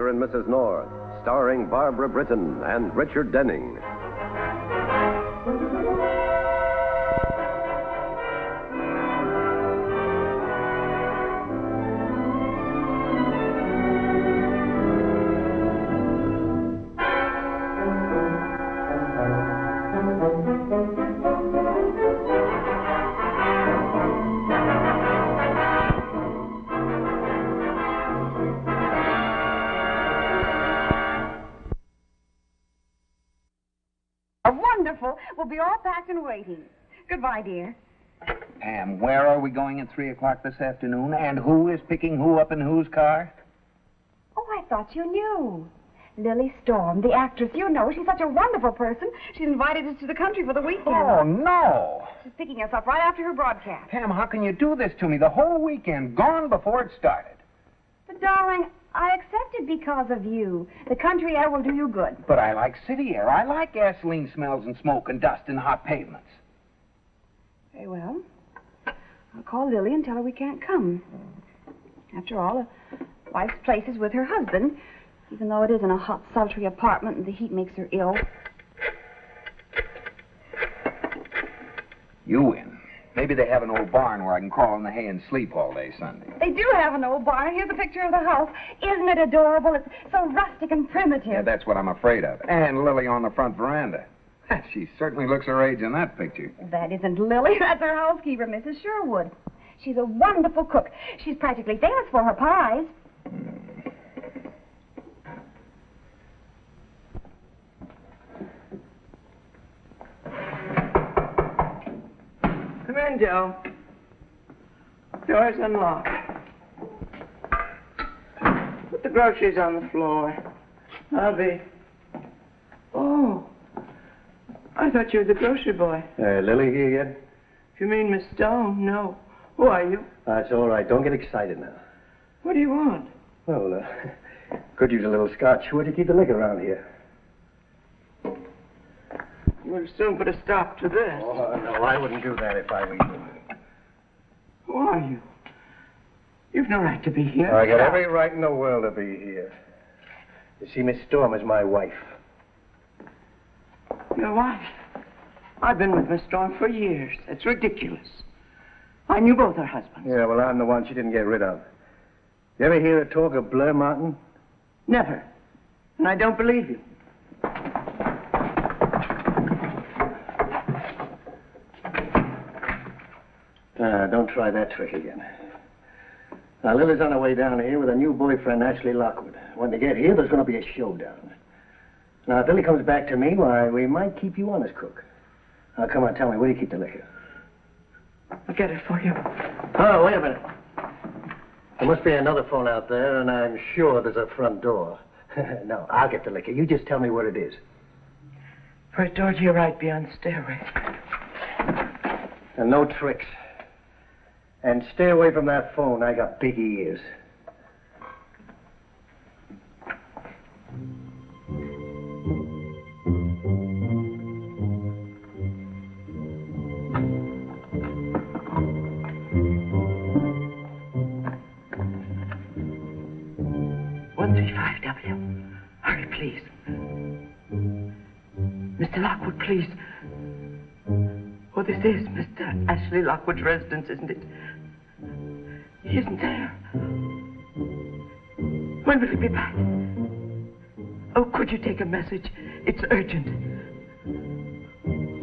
Mr. and Mrs. North, starring Barbara Britton and Richard Denning. We'll be all packed and waiting. Goodbye, dear. And where are we going at 3 o'clock this afternoon? And who is picking who up in whose car? Oh, I thought you knew. Lily Storm, the actress, you know. She's such a wonderful person. She's invited us to the country for the weekend. Oh, no. She's picking us up right after her broadcast. Pam, how can you do this to me? The whole weekend gone before it started. But, darling, I accepted because of you. The country air will do you good. But I like city air. I like gasoline smells and smoke and dust and hot pavements. Very well. I'll call Lily and tell her we can't come. After all, a wife's place is with her husband, even though it is in a hot, sultry apartment and the heat makes her ill. You win. Maybe they have an old barn where I can crawl in the hay and sleep all day Sunday. They do have an old barn. Here's a picture of the house. Isn't it adorable? It's so rustic and primitive. Yeah, that's what I'm afraid of. And Lily on the front veranda. She certainly looks her age in that picture. That isn't Lily. That's her housekeeper, Mrs. Sherwood. She's a wonderful cook. She's practically famous for her pies. Come in, Joe. Door's unlocked. Put the groceries on the floor. I'll be... Oh. I thought you were the grocery boy. Lily here yet? If you mean Miss Stone, no. Who are you? That's all right. Don't get excited now. What do you want? Well, could use a little scotch. Where do you keep the liquor around here? We'll soon put a stop to this. Oh, no, I wouldn't do that if I were you. Who are you? You've no right to be here. I got every right in the world to be here. You see, Miss Storm is my wife. Your wife? I've been with Miss Storm for years. It's ridiculous. I knew both her husbands. Yeah, well, I'm the one she didn't get rid of. You ever hear her talk of Blair Martin? Never. And I don't believe you. Don't try that trick again. Now, Lily's on her way down here with her new boyfriend, Ashley Lockwood. When they get here, there's going to be a showdown. Now, if Lily comes back to me, why, we might keep you on as cook. Now, come on, tell me, where do you keep the liquor? I'll get it for you. Oh, wait a minute. There must be another phone out there, and I'm sure there's a front door. No, I'll get the liquor. You just tell me what it is. First door to your right beyond the stairway. And no tricks. And stay away from that phone. I got big ears. Hurry, please. Mr. Lockwood, please. Oh, this is Mr. Ashley Lockwood's residence, isn't it? He isn't there. When will he be back? Oh, could you take a message? It's urgent.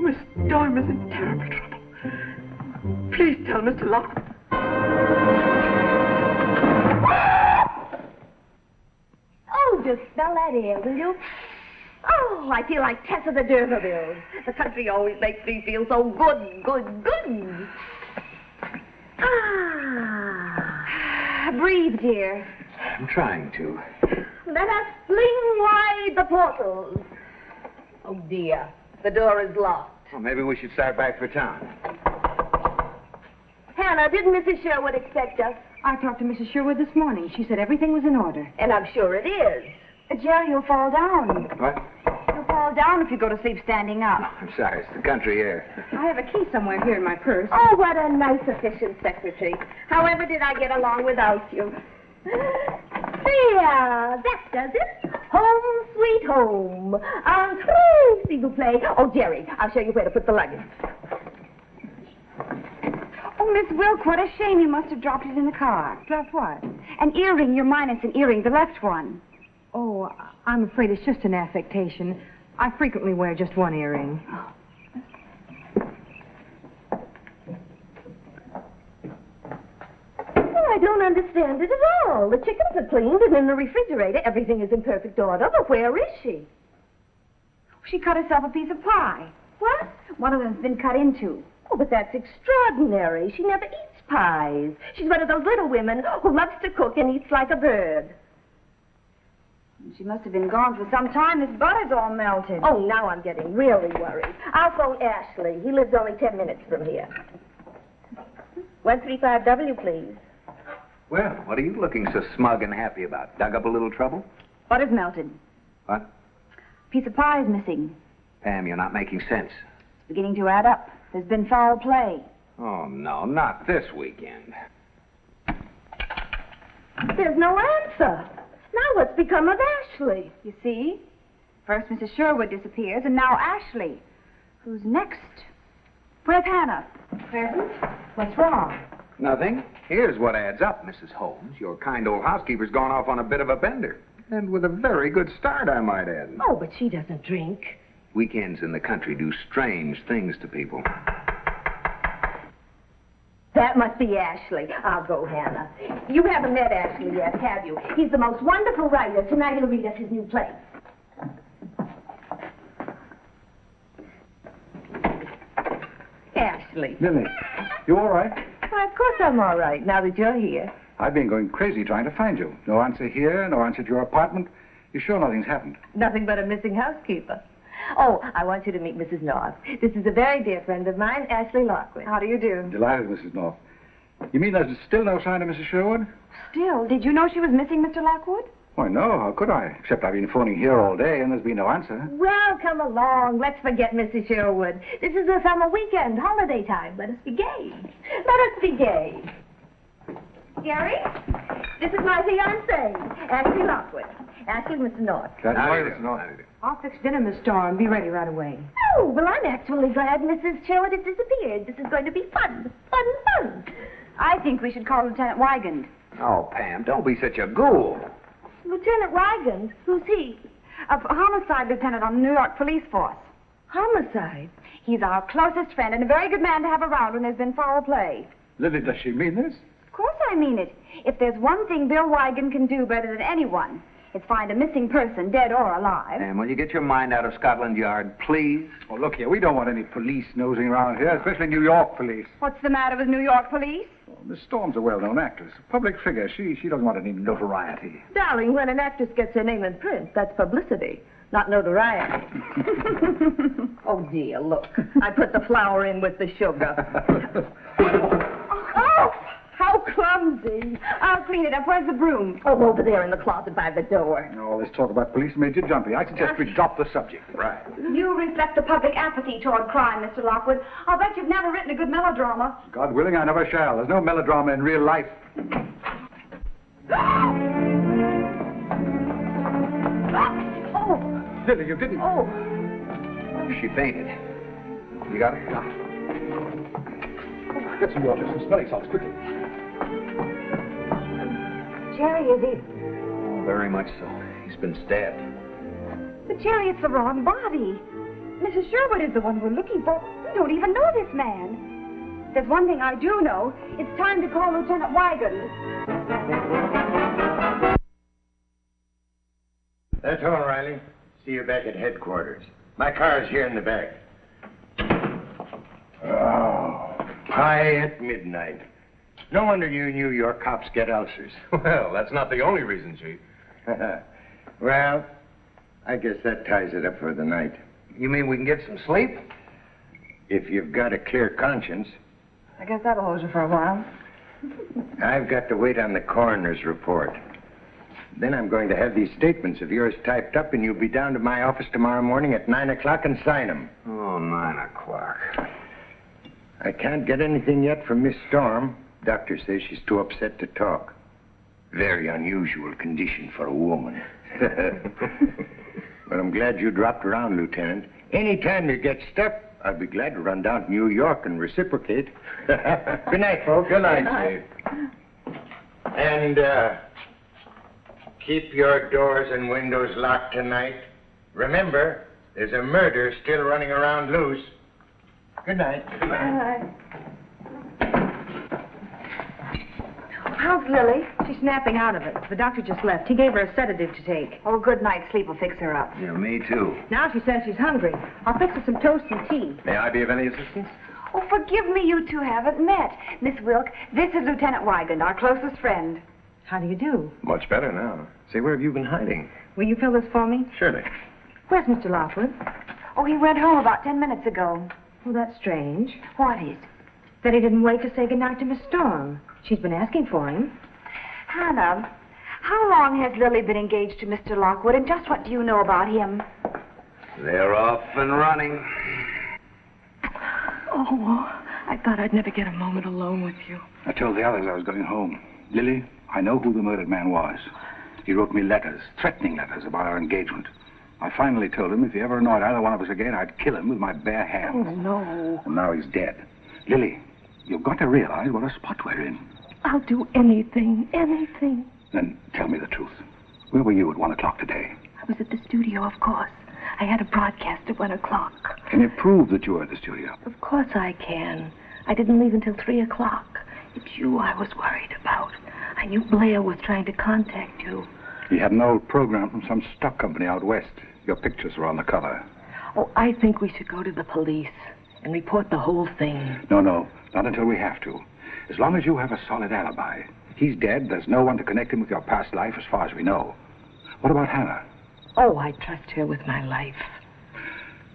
Miss Storm is in terrible trouble. Please tell Mr. Lockwood. Oh, just smell that air, will you? Oh, I feel like Tessa the D'Urbervilles. The country always makes me feel so good. Ah, breathe, dear. I'm trying to. Let us fling wide the portals. Oh, dear, the door is locked. Well, maybe we should start back for town. Hannah, didn't Mrs. Sherwood expect us? I talked to Mrs. Sherwood this morning. She said everything was in order. And I'm sure it is. Jerry, you'll fall down. What? You'll fall down if you go to sleep standing up. I'm sorry, it's the country air. I have a key somewhere here in my purse. Oh, what a nice, efficient secretary. However did I get along without you? There, that does it. Home sweet home. Entree, s'il vous plaît. Oh, Jerry, I'll show you where to put the luggage. Oh, Miss Wilk, what a shame you must have dropped it in the car. Dropped what? An earring. You're minus an earring, the left one. Oh, I'm afraid it's just an affectation. I frequently wear just one earring. Oh, I don't understand it at all. The chickens are cleaned and in the refrigerator. Everything is in perfect order. But where is she? She cut herself a piece of pie. What? One of them's been cut into. Oh, but that's extraordinary. She never eats pies. She's one of those little women who loves to cook and eats like a bird. She must have been gone for some time. This butter's all melted. Oh, now I'm getting really worried. I'll phone Ashley. He lives only 10 minutes from here. 135W, please. Well, what are you looking so smug and happy about? Dug up a little trouble? Butter's melted. What? Piece of pie is missing. Pam, you're not making sense. It's beginning to add up. There's been foul play. Oh, no, not this weekend. There's no answer. Now what's become of Ashley? You see? First Mrs. Sherwood disappears, and now Ashley. Who's next? Where's Hannah? Present? What's wrong? Nothing. Here's what adds up, Mrs. Holmes. Your kind old housekeeper's gone off on a bit of a bender. And with a very good start, I might add. Oh, but she doesn't drink. Weekends in the country do strange things to people. That must be Ashley. I'll go, Hannah. You haven't met Ashley yet, have you? He's the most wonderful writer. Tonight he'll read us his new play. Ashley. Lily, you all right? Why, of course I'm all right, now that you're here. I've been going crazy trying to find you. No answer here, no answer to your apartment. You sure nothing's happened? Nothing but a missing housekeeper. Oh, I want you to meet Mrs. North. This is a very dear friend of mine, Ashley Lockwood. How do you do? Delighted, Mrs. North. You mean there's still no sign of Mrs. Sherwood? Still, did you know she was missing, Mr. Lockwood? Why, no, how could I? Except I've been phoning here all day and there's been no answer. Well, come along. Let's forget Mrs. Sherwood. This is a summer weekend, holiday time. Let us be gay. Let us be gay. Jerry, this is my fiancée, Ashley Lockwood. Ashley, Mr. North. That's How why, do you Mrs. do? North. How do you do? I'll fix dinner, Miss Storm. Be ready right away. Oh, well, I'm actually glad Mrs. Sherwood has disappeared. This is going to be fun. Fun, fun. I think we should call Lieutenant Wygand. Oh, Pam, don't be such a ghoul. Lieutenant Wygand? Who's he? A homicide lieutenant on the New York police force. Homicide. He's our closest friend and a very good man to have around when there's been foul play. Lily, does she mean this? Of course I mean it. If there's one thing Bill Wygand can do better than anyone, it's find a missing person, dead or alive. Pam, will you get your mind out of Scotland Yard, please? Oh, look here, we don't want any police nosing around here, especially New York police. What's the matter with New York police? Oh, Miss Storm's a well-known actress, a public figure. She doesn't want any notoriety. Darling, when an actress gets her name in print, that's publicity, not notoriety. Oh, dear, look. I put the flour in with the sugar. Oh, how clumsy. I'll clean it up. Where's the broom? Oh, over there in the closet by the door. All this talk about police made you jumpy. I suggest we drop the subject. Right. You reflect the public apathy toward crime, Mr. Lockwood. I'll bet you've never written a good melodrama. God willing, I never shall. There's no melodrama in real life. Oh, Lily, you didn't. oh. She fainted. You got it? Yeah. Get some water, some smelling salts, quickly. Jerry, is he... Oh, very much so. He's been stabbed. But Jerry, it's the wrong body. Mrs. Sherwood is the one we're looking for. We don't even know this man. There's one thing I do know. It's time to call Lieutenant Wygand. That's all, Riley. See you back at headquarters. My car's here in the back. Oh, pie at midnight. No wonder you New York cops get ulcers. Well, that's not the only reason, Chief. Well, I guess that ties it up for the night. You mean we can get some sleep? If you've got a clear conscience. I guess that'll hold you for a while. I've got to wait on the coroner's report. Then I'm going to have these statements of yours typed up, and you'll be down to my office tomorrow morning at 9 o'clock and sign them. Oh, 9 o'clock. I can't get anything yet from Miss Storm. Doctor says she's too upset to talk. Very unusual condition for a woman. But I'm glad you dropped around, Lieutenant. Anytime you get stuck, I'd be glad to run down to New York and reciprocate. Good night, folks. Good night, Steve. And, keep your doors and windows locked tonight. Remember, there's a murder still running around loose. Good night. Good night. How's Lily? She's snapping out of it. The doctor just left. He gave her a sedative to take. Oh, good night's sleep will fix her up. Yeah, me too. Now she says she's hungry. I'll fix her some toast and tea. May I be of any assistance? Oh, forgive me, you two haven't met. Miss Wilk, this is Lieutenant Wygand, our closest friend. How do you do? Much better now. Say, where have you been hiding? Will you fill this for me? Surely. Where's Mr. Lockwood? Oh, he went home about 10 minutes ago. Well, that's strange. What is? That he didn't wait to say goodnight to Miss Storm. She's been asking for him. Hannah, how long has Lily been engaged to Mr. Lockwood, and just what do you know about him? They're off and running. Oh, I thought I'd never get a moment alone with you. I told the others I was going home. Lily, I know who the murdered man was. He wrote me letters, threatening letters about our engagement. I finally told him if he ever annoyed either one of us again, I'd kill him with my bare hands. Oh, no. And now he's dead. Lily, you've got to realize what a spot we're in. I'll do anything, anything. Then tell me the truth. Where were you at 1 o'clock today? I was at the studio, of course. I had a broadcast at 1 o'clock. Can you prove that you were at the studio? Of course I can. I didn't leave until 3 o'clock. It's you I was worried about. I knew Blair was trying to contact you. He had an old program from some stock company out west. Your pictures were on the cover. Oh, I think we should go to the police and report the whole thing. No, not until we have to. As long as you have a solid alibi. He's dead. There's no one to connect him with your past life as far as we know. What about Hannah? Oh, I trust her with my life.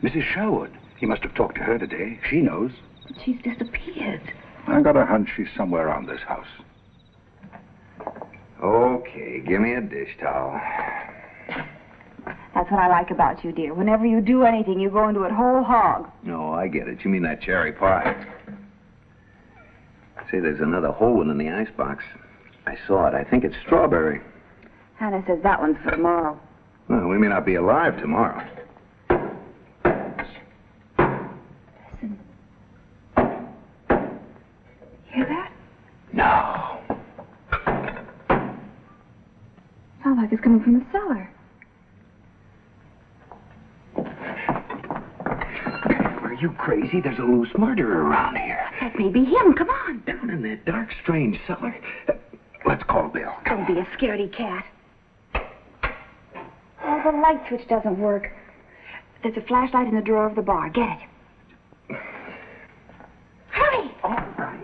Mrs. Sherwood. He must have talked to her today. She knows. But she's disappeared. I got a hunch she's somewhere around this house. Okay, give me a dish towel. That's what I like about you, dear. Whenever you do anything, you go into it whole hog. No, I get it. You mean that cherry pie. Say, there's another whole one in the icebox. I saw it. I think it's strawberry. Hannah says that one's for tomorrow. Well, we may not be alive tomorrow. Listen. Hear that? No. Sounds like it's coming from the cellar. Are you crazy? There's a loose murderer around here. That may be him. Come on. Down in that dark, strange cellar. Let's call Bill. Don't be a scaredy cat. Oh, the light switch doesn't work. There's a flashlight in the drawer of the bar. Get it. Hurry! All right.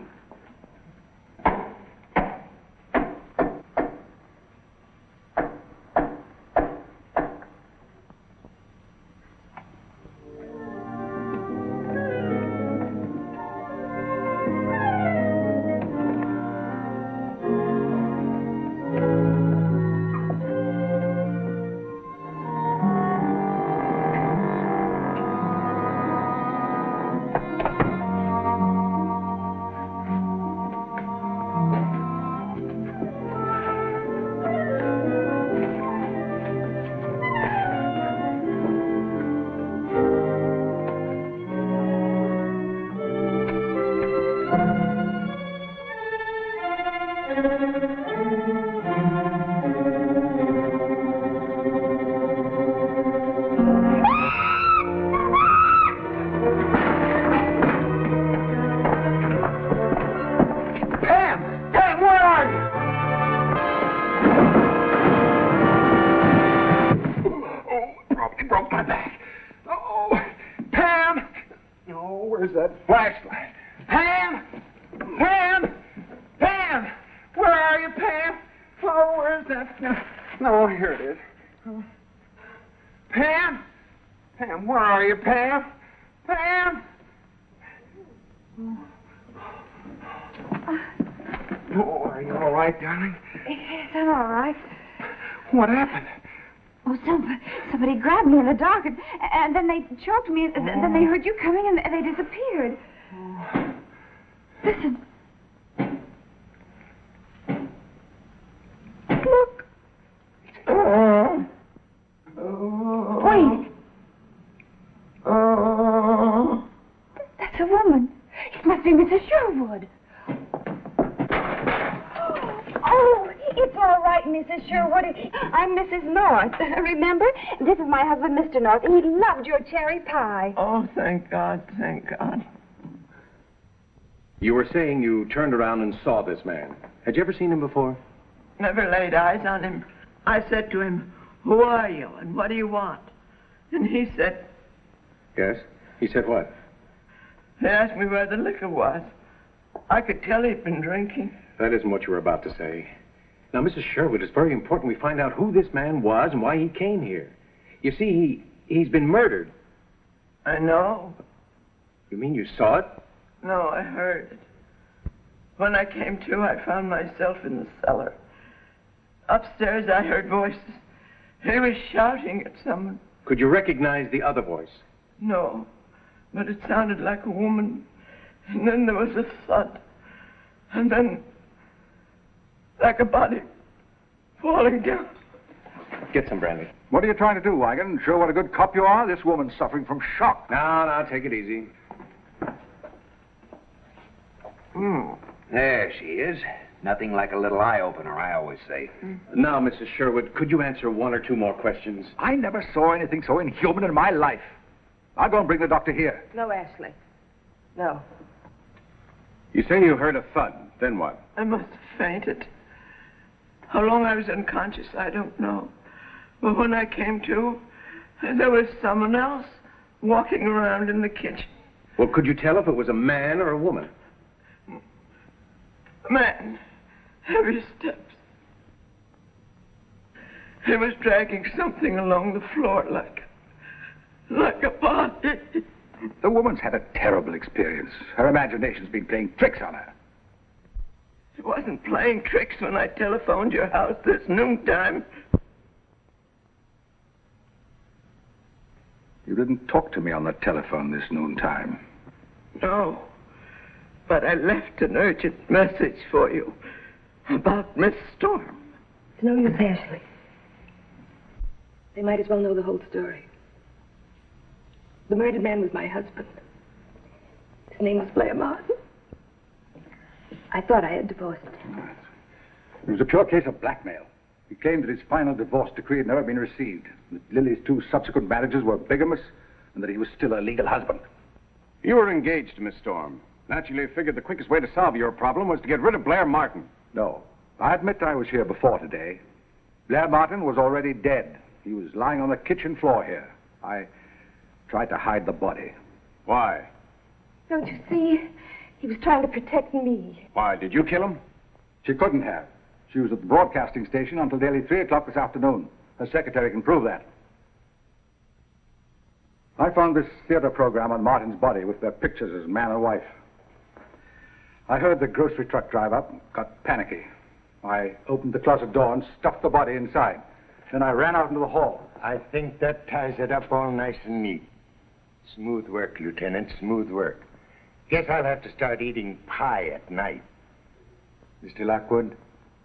What happened? Oh, somebody grabbed me in the dark, and then they choked me, and then they heard you coming, and they disappeared. Listen. be Mrs. Sherwood. Oh, it's all right, Mrs. Sherwood. I'm Mrs. North. Remember? This is my husband, Mr. North. He loved your cherry pie. Oh, thank God, thank God. You were saying you turned around and saw this man. Had you ever seen him before? Never laid eyes on him. I said to him, "Who are you and what do you want?" And he said, Yes? He said what? he asked me where the liquor was. I could tell he'd been drinking. That isn't what you were about to say. Now, Mrs. Sherwood, it's very important we find out who this man was and why he came here. You see, he's been murdered. I know. You mean you saw it? No, I heard it. When I came to, I found myself in the cellar. Upstairs, I heard voices. He was shouting at someone. Could you recognize the other voice? No, but it sounded like a woman. And then there was a thud. And then, like a body falling down. Get some brandy. What are you trying to do, Wagon? Show what a good cop you are? This woman's suffering from shock. Now, take it easy. There she is. Nothing like a little eye-opener, I always say. Now, Mrs. Sherwood, could you answer one or two more questions? I never saw anything so inhuman in my life. I'll go and bring the doctor here. No, Ashley. No. You say you heard a thud. Then what? I must have fainted. How long I was unconscious, I don't know. But when I came to, there was someone else walking around in the kitchen. Well, could you tell if it was a man or a woman? A man. Heavy steps. He was dragging something along the floor like a body. The woman's had a terrible experience. Her imagination's been playing tricks on her. She wasn't playing tricks when I telephoned your house this noontime. You didn't talk to me on the telephone this noontime. No, but I left an urgent message for you about Miss Storm. It's no use, Ashley. They might as well know the whole story. The murdered man was my husband. His name was Blair Martin. I thought I had divorced him. It was a pure case of blackmail. He claimed that his final divorce decree had never been received, that Lily's 2 subsequent marriages were bigamous, and that he was still a legal husband. You were engaged to Miss Storm. Naturally, you figured the quickest way to solve your problem was to get rid of Blair Martin. No. I admit I was here before today. Blair Martin was already dead. He was lying on the kitchen floor here. I tried to hide the body. Why? Don't you see? He was trying to protect me. Why, did you kill him? She couldn't have. She was at the broadcasting station until nearly 3 o'clock this afternoon. Her secretary can prove that. I found this theater program on Martin's body with their pictures as man and wife. I heard the grocery truck drive up and got panicky. I opened the closet door and stuffed the body inside. Then I ran out into the hall. I think that ties it up all nice and neat. Smooth work, Lieutenant, smooth work. Guess I'll have to start eating pie at night. Mr. Lockwood,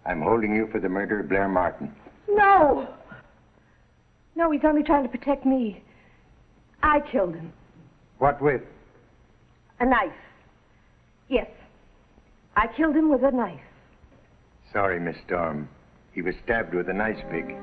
I'm holding you for the murder of Blair Martin. No! No, he's only trying to protect me. I killed him. What with? A knife. Yes. I killed him with a knife. Sorry, Miss Storm. He was stabbed with a nice pig.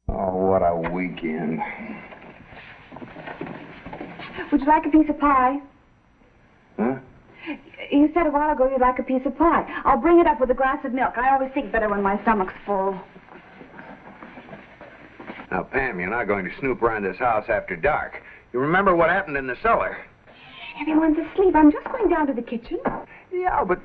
Oh, what a weekend. Would you like a piece of pie? Huh? You said a while ago you'd like a piece of pie. I'll bring it up with a glass of milk. I always think better when my stomach's full. Now, Pam, you're not going to snoop around this house after dark. You remember what happened in the cellar? Everyone's asleep. I'm just going down to the kitchen. Yeah, but...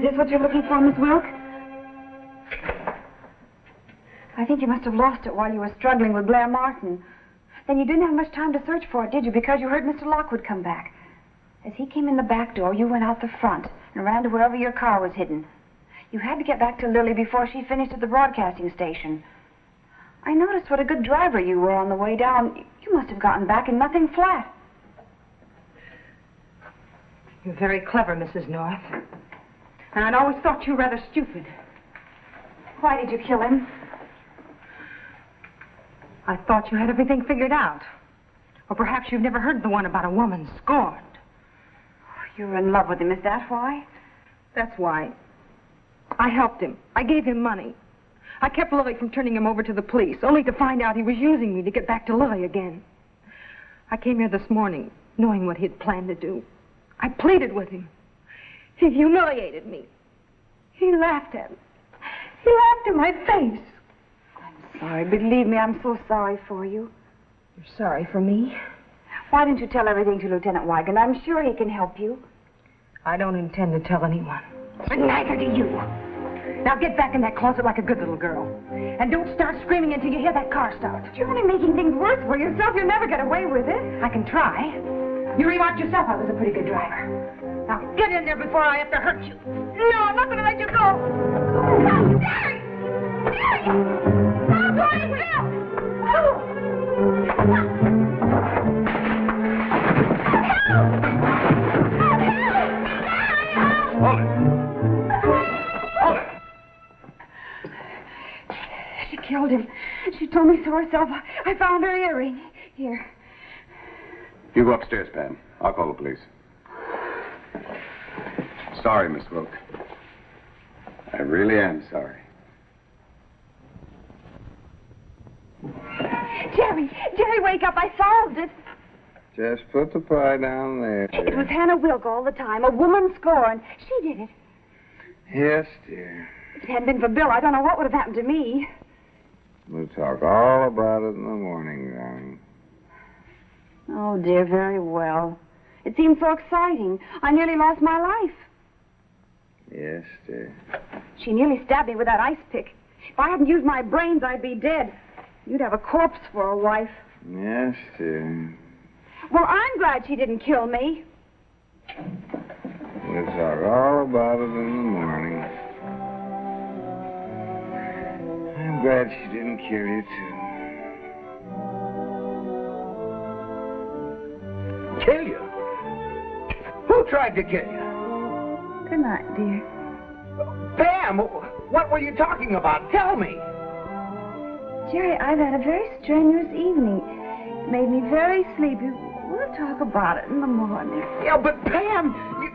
this what you're looking for, Miss Wilk? I think you must have lost it while you were struggling with Blair Martin. Then you didn't have much time to search for it, did you? Because you heard Mr. Lockwood come back. As he came in the back door, you went out the front and ran to wherever your car was hidden. You had to get back to Lily before she finished at the broadcasting station. I noticed what a good driver you were on the way down. You must have gotten back in nothing flat. You're very clever, Mrs. North. And I'd always thought you rather stupid. Why did you kill him? I thought you had everything figured out. Or perhaps you've never heard the one about a woman scorned. You were in love with him, is that why? That's why. I helped him. I gave him money. I kept Lily from turning him over to the police, only to find out he was using me to get back to Lily again. I came here this morning, knowing what he'd planned to do. I pleaded with him. He humiliated me. He laughed at me. He laughed in my face. I'm sorry. Believe me, I'm so sorry for you. You're sorry for me? Why didn't you tell everything to Lieutenant Wygant? I'm sure he can help you. I don't intend to tell anyone. But neither do you. Now get back in that closet like a good little girl. And don't start screaming until you hear that car start. You're only making things worse for yourself. You'll never get away with it. I can try. You remarked yourself I was a pretty good driver. Now get in there before I have to hurt you. No, I'm not going to let you go. No, Jerry! Jerry! No, Jerry, Will! Hold it. Hold it. She killed him. She told me so herself. I found her earring. Here. You go upstairs, Pam. I'll call the police. Sorry, Miss Wilk. I really am sorry. Jerry, wake up. I solved it. Just put the pie down there. It was Hannah Wilk all the time. A woman scorned. She did it. Yes, dear. If it hadn't been for Bill, I don't know what would have happened to me. We'll talk all about it in the morning, darling. Oh, dear, very well. It seemed so exciting. I nearly lost my life. Yes, dear. She nearly stabbed me with that ice pick. If I hadn't used my brains, I'd be dead. You'd have a corpse for a wife. Yes, dear. Well, I'm glad she didn't kill me. We'll talk all about it in the morning. I'm glad she didn't kill you, too. Kill you? Who tried to kill you? Good night, dear. Pam, what were you talking about? Tell me. Jerry, I've had a very strenuous evening. It made me very sleepy. We'll talk about it in the morning. Yeah, but Pam, you...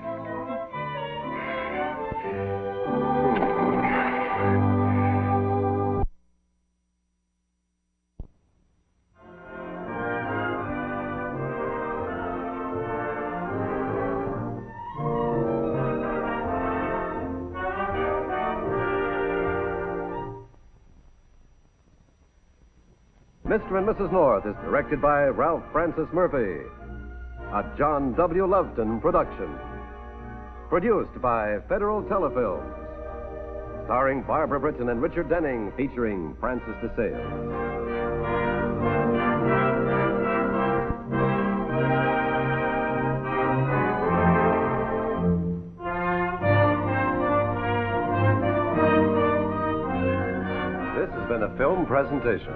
Mr. and Mrs. North is directed by Ralph Francis Murphy. A John W. Loveton production. Produced by Federal Telefilms. Starring Barbara Britton and Richard Denning, featuring Francis DeSales. This has been a film presentation.